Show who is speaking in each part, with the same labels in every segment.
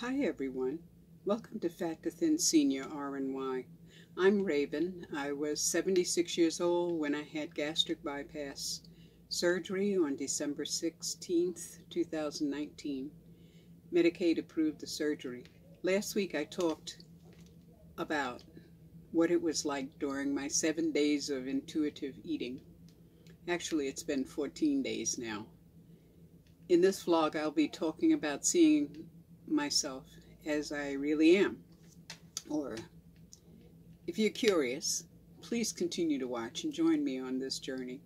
Speaker 1: Hi everyone, welcome to Fat to Thin Senior RNY. I'm Raven. I was 76 years old when I had gastric bypass surgery on December 16th, 2019. Medicaid approved the surgery. Last week I talked about what it was like during my 7 days of intuitive eating. Actually, it's been 14 days now. In this vlog, I'll be talking about seeing myself as I really am. Or, if you're curious, please continue to watch and join me on this journey.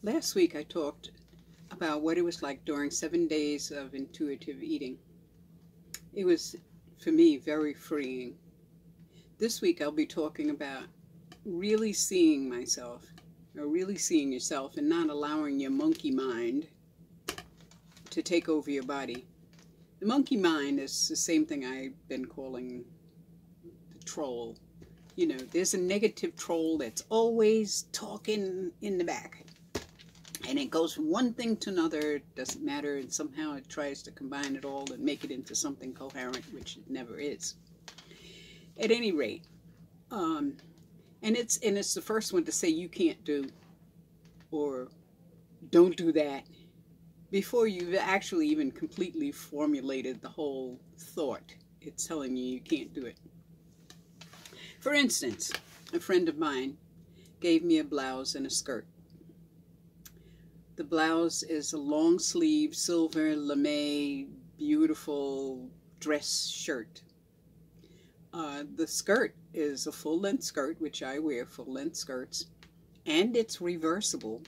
Speaker 1: Last week I talked about what it was like during 7 days of intuitive eating. It was, for me, very freeing. This week I'll be talking about really seeing myself, or really seeing yourself and not allowing your monkey mind to take over your body. The monkey mind is the same thing I've been calling the troll. You know, there's a negative troll that's always talking in the back. And it goes from one thing to another, it doesn't matter, and somehow it tries to combine it all and make it into something coherent, which it never is. At any rate, and it's the first one to say you can't do, or don't do that, before you've actually even completely formulated the whole thought. It's telling you can't do it. For instance, a friend of mine gave me a blouse and a skirt. The blouse is a long sleeve, silver lame, beautiful dress shirt. The skirt is a full-length skirt, which I wear full-length skirts, and it's reversible.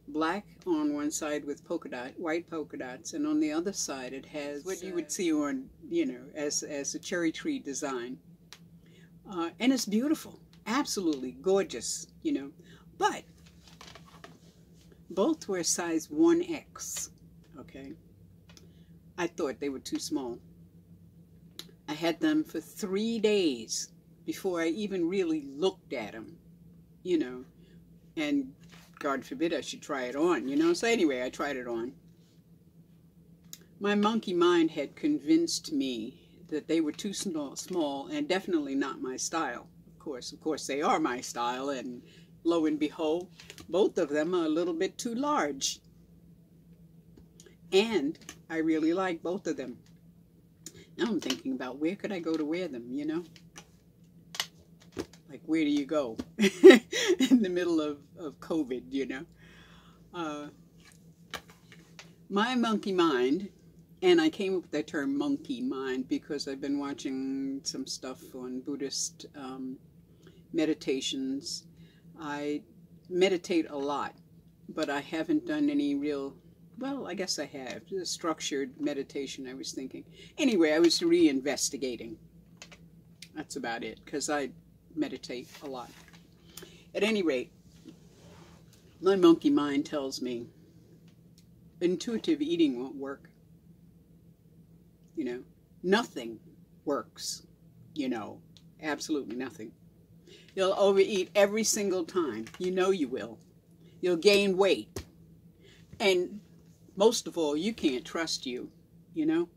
Speaker 1: Black on one side with white polka dots, and on the other side it has what you would see on, you know, as a cherry tree design. And it's beautiful, absolutely gorgeous, you know, but both were size 1X, okay? I thought they were too small. I had them for 3 days before I even really looked at them, you know, and God forbid I should try it on, you know? So anyway, I tried it on. My monkey mind had convinced me that they were too small and definitely not my style. Of course they are my style, and lo and behold, both of them are a little bit too large. And I really like both of them. Now I'm thinking about where could I go to wear them, you know? Like, where do you go? In the middle of COVID, you know? My monkey mind, and I came up with that term monkey mind because I've been watching some stuff on Buddhist meditations. I meditate a lot, but I haven't done any real, well, I guess I have, structured meditation, I was thinking. Anyway, I was reinvestigating. That's about it, because I meditate a lot. At any rate, my monkey mind tells me intuitive eating won't work. You know, nothing works, you know, absolutely nothing. You'll overeat every single time. You know you will. You'll gain weight. And most of all, you can't trust you, you know?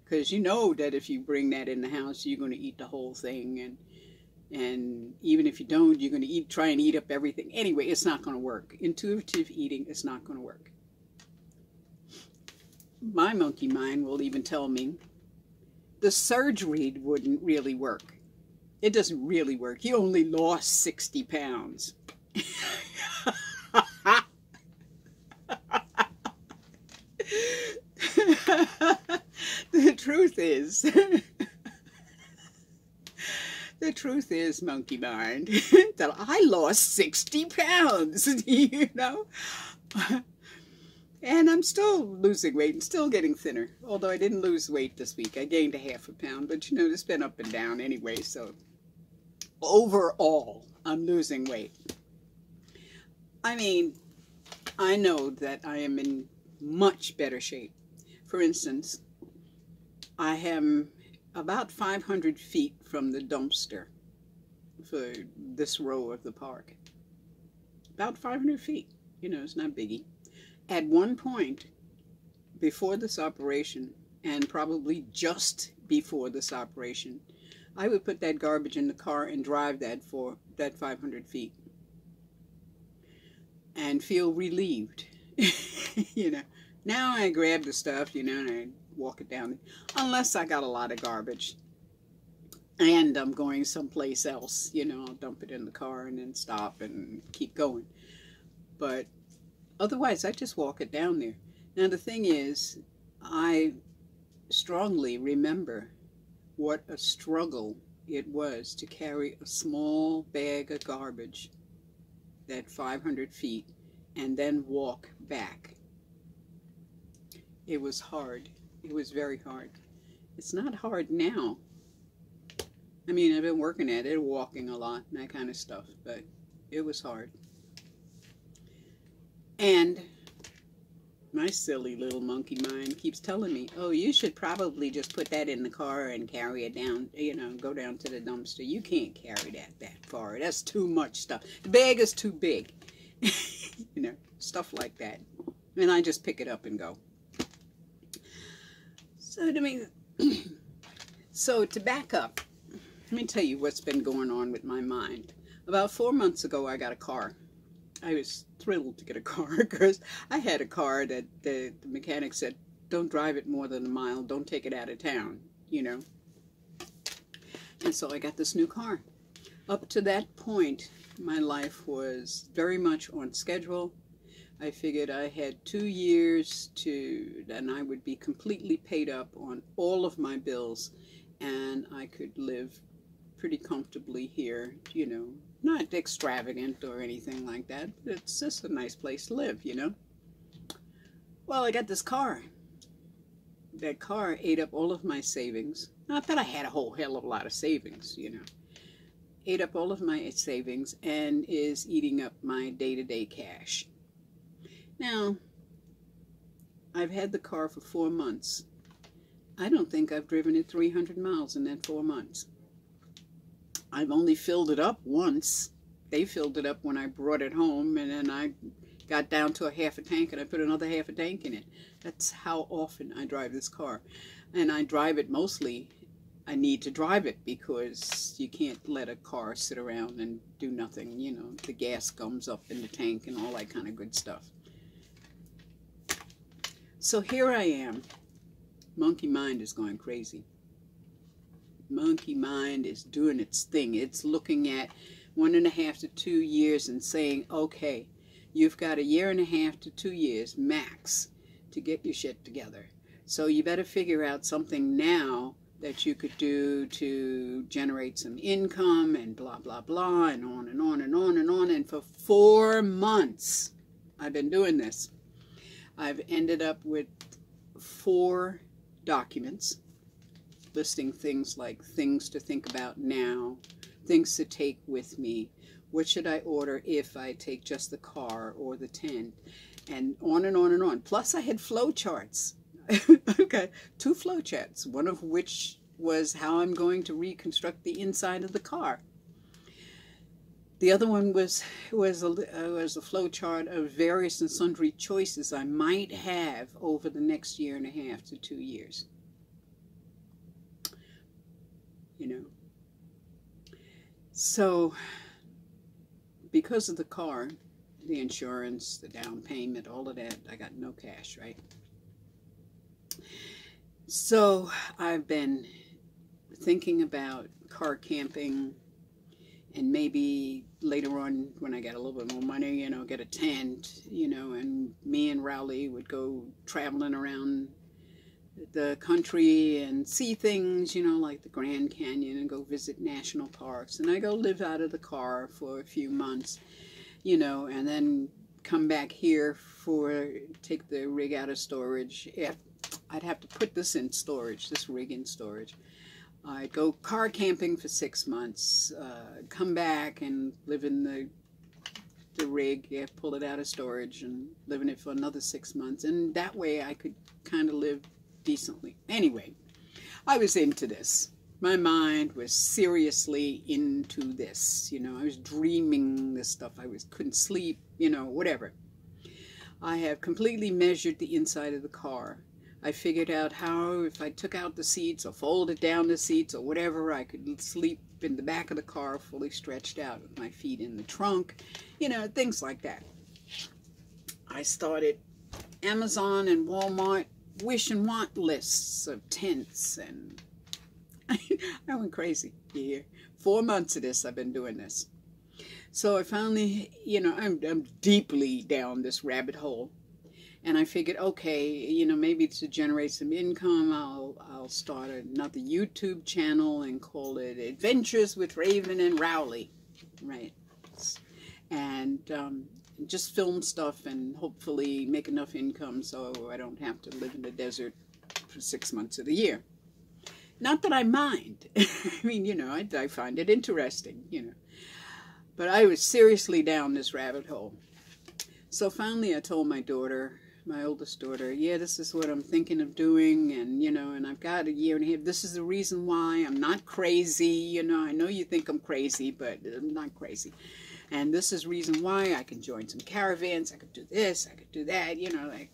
Speaker 1: Because you know that if you bring that in the house, you're going to eat the whole thing. And even if you don't, you're going to try and eat up everything. Anyway, it's not going to work. Intuitive eating is not going to work. My monkey mind will even tell me the surgery wouldn't really work. It doesn't really work. You only lost 60 pounds. The truth is, monkey mind, that I lost 60 pounds, you know? And I'm still losing weight and still getting thinner. Although I didn't lose weight this week. I gained a half a pound, but you know, it's been up and down anyway, so overall, I'm losing weight. I mean, I know that I am in much better shape. For instance, I am about 500 feet from the dumpster for this row of the park. About 500 feet. You know, it's not biggie. At one point, before this operation, and probably just before this operation, I would put that garbage in the car and drive that for that 500 feet and feel relieved. You know, now I grab the stuff, you know, and I walk it down, unless I got a lot of garbage and I'm going someplace else, you know, I'll dump it in the car and then stop and keep going. But otherwise, I just walk it down there. Now, the thing is, I strongly remember what a struggle it was to carry a small bag of garbage that 500 feet and then walk back. It was hard. It was very hard. It's not hard now. I mean, I've been working at it, walking a lot and that kind of stuff, but it was hard. And my silly little monkey mind keeps telling me, oh, you should probably just put that in the car and carry it down, you know, go down to the dumpster. You can't carry that far. That's too much stuff. The bag is too big. You know, stuff like that. And I just pick it up and go. So to back up, let me tell you what's been going on with my mind. About 4 months ago, I got a car. I was thrilled to get a car because I had a car that the mechanic said, don't drive it more than a mile, don't take it out of town, you know. And so I got this new car. Up to that point, my life was very much on schedule. I figured I had 2 years and I would be completely paid up on all of my bills, and I could live pretty comfortably here, you know. Not extravagant or anything like that, but it's just a nice place to live, you know. Well, I got this car. That car ate up all of my savings. Not that I had a whole hell of a lot of savings, you know. Ate up all of my savings and is eating up my day-to-day cash. Now, I've had the car for 4 months. I don't think I've driven it 300 miles in that 4 months. I've only filled it up once. They filled it up when I brought it home, and then I got down to a half a tank and I put another half a tank in it. That's how often I drive this car. And I drive it mostly, I need to drive it because you can't let a car sit around and do nothing. You know, the gas comes up in the tank and all that kind of good stuff. So here I am. Monkey mind is going crazy. Monkey mind is doing its thing. It's looking at 1.5 to 2 years and saying, okay, you've got 1.5 to 2 years max to get your shit together. So you better figure out something now that you could do to generate some income and blah, blah, blah, and on and on and on and on. And for 4 months, I've been doing this. I've ended up with 4 documents listing things like things to think about now, things to take with me, what should I order if I take just the car or the tent, and on and on and on. Plus I had flow charts. Okay, 2 flow charts, one of which was how I'm going to reconstruct the inside of the car. The other one was a flow chart of various and sundry choices I might have over the next 1.5 to 2 years. You know, so because of the car, the insurance, the down payment, all of that, I got no cash, right? So I've been thinking about car camping, and maybe later on when I get a little bit more money, you know, get a tent, you know, and me and Rowley would go traveling around the country and see things, you know, like the Grand Canyon, and go visit national parks. And I go live out of the car for a few months, you know, and then come back here take the rig out of storage. Yeah, I'd have to put this in storage, this rig in storage. I'd go car camping for 6 months, come back and live in the rig, pull it out of storage and live in it for another 6 months. And that way I could kind of live decently. Anyway, I was into this. My mind was seriously into this. You know, I was dreaming this stuff. Couldn't sleep, you know, whatever. I have completely measured the inside of the car. I figured out how, if I took out the seats or folded down the seats or whatever, I could sleep in the back of the car fully stretched out with my feet in the trunk, you know, things like that. I started Amazon and Walmart wish and want lists of tents, and I went crazy here. 4 months of this, I've been doing this. So I finally, you know, I'm deeply down this rabbit hole. And I figured, okay, you know, maybe to generate some income, I'll start another YouTube channel and call it Adventures with Raven and Rowley, right? And just film stuff and hopefully make enough income so I don't have to live in the desert for 6 months of the year. Not that I mind. I mean, you know, I find it interesting, you know. But I was seriously down this rabbit hole. So finally I told my daughter, my oldest daughter, yeah, this is what I'm thinking of doing, and, you know, and I've got a year and a half. This is the reason why I'm not crazy, you know. I know you think I'm crazy, but I'm not crazy. And this is the reason why I can join some caravans, I could do this, I could do that, you know, like.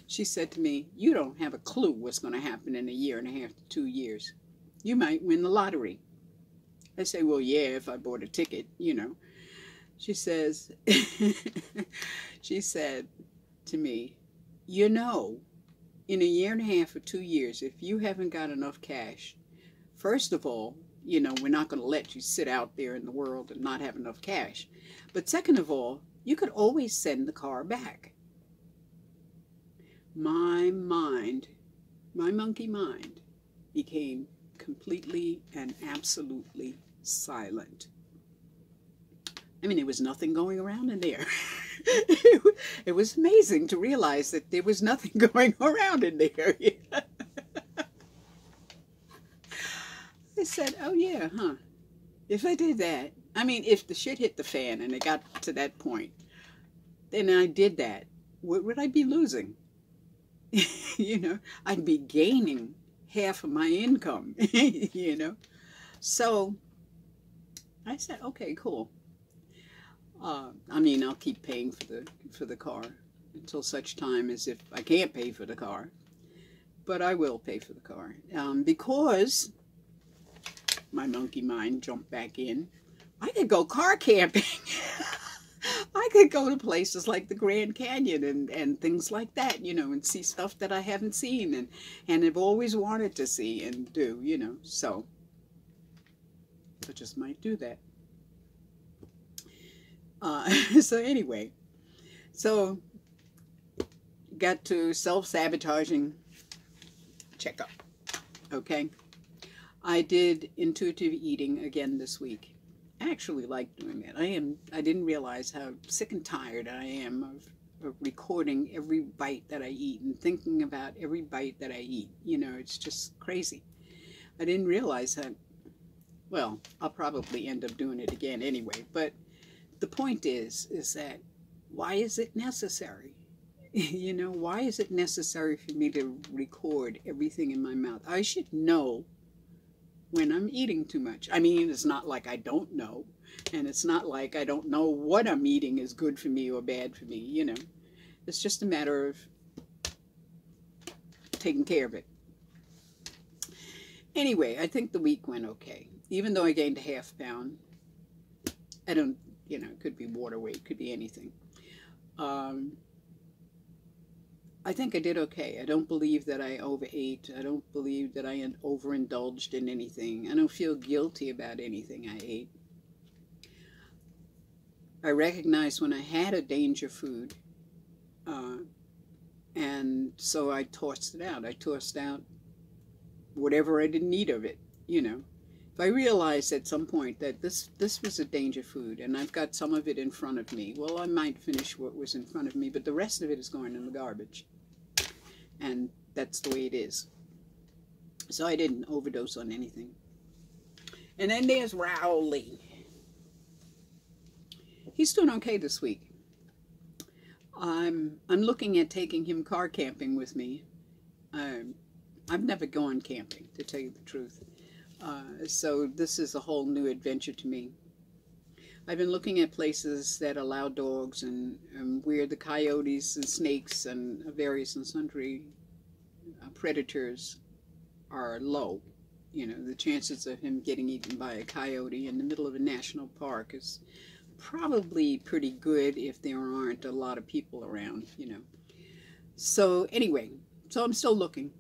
Speaker 1: She said to me, you don't have a clue what's going to happen in a year and a half to 2 years. You might win the lottery. I say, well, yeah, if I bought a ticket, you know. She says, she said to me, you know, in a year and a half or 2 years, if you haven't got enough cash, first of all, you know, we're not going to let you sit out there in the world and not have enough cash. But second of all, you could always send the car back. My mind, my monkey mind, became completely and absolutely silent. I mean, there was nothing going around in there. It was amazing to realize that there was nothing going around in there. I said, oh yeah, huh. If I did that, I mean, if the shit hit the fan and it got to that point, then I did that, what would I be losing? You know, I'd be gaining half of my income, you know. So I said, okay, cool. I mean, I'll keep paying for the car until such time as if I can't pay for the car. But I will pay for the car because my monkey mind jumped back in. I could go car camping. I could go to places like the Grand Canyon and things like that, you know, and see stuff that I haven't seen and have always wanted to see and do, you know. So I just might do that. So anyway, so got to self-sabotaging checkup, okay? I did intuitive eating again this week. I actually like doing that. I didn't realize how sick and tired I am of recording every bite that I eat and thinking about every bite that I eat. You know, it's just crazy. I didn't realize that. Well, I'll probably end up doing it again anyway, but the point is that why is it necessary? You know, why is it necessary for me to record everything in my mouth? I should know when I'm eating too much. I mean, it's not like I don't know, and it's not like I don't know what I'm eating is good for me or bad for me, you know. It's just a matter of taking care of it. Anyway, I think the week went okay. Even though I gained a ½ pound, I don't, you know, it could be water weight, could be anything. I think I did okay. I don't believe that I overate. I don't believe that I overindulged in anything. I don't feel guilty about anything I ate. I recognized when I had a danger food, and so I tossed it out. I tossed out whatever I didn't need of it, you know. If I realized at some point that this was a danger food and I've got some of it in front of me, well, I might finish what was in front of me, but the rest of it is going in the garbage. And that's the way it is. So I didn't overdose on anything. And then there's Rowley. He's doing okay this week. I'm looking at taking him car camping with me. I've never gone camping, to tell you the truth. So this is a whole new adventure to me. I've been looking at places that allow dogs and where the coyotes and snakes and various and sundry predators are low. You know, the chances of him getting eaten by a coyote in the middle of a national park is probably pretty good if there aren't a lot of people around, you know. So anyway, so I'm still looking.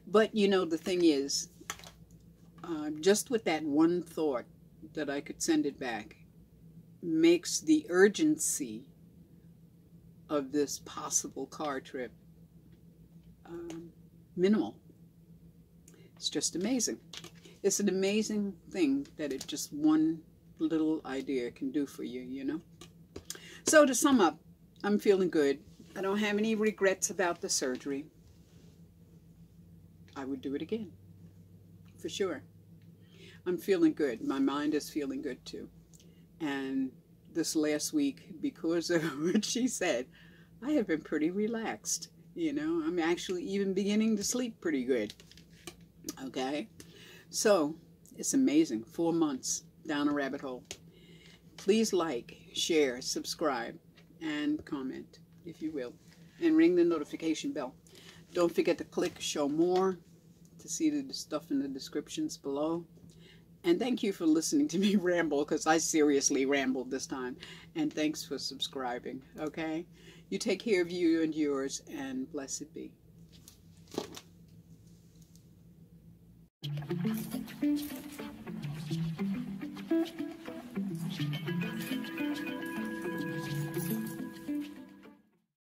Speaker 1: But, you know, the thing is, just with that one thought that I could send it back makes the urgency of this possible car trip minimal. It's just amazing. It's an amazing thing that it just one little idea can do for you, you know. So to sum up, I'm feeling good. I don't have any regrets about the surgery. I would do it again, for sure. I'm feeling good. My mind is feeling good too. And this last week, because of what she said, I have been pretty relaxed. You know, I'm actually even beginning to sleep pretty good. Okay? So, it's amazing. 4 months down a rabbit hole. Please like, share, subscribe, and comment, if you will. And ring the notification bell. Don't forget to click show more to see the stuff in the descriptions below. And thank you for listening to me ramble, because I seriously rambled this time. And thanks for subscribing, okay? You take care of you and yours, and blessed be.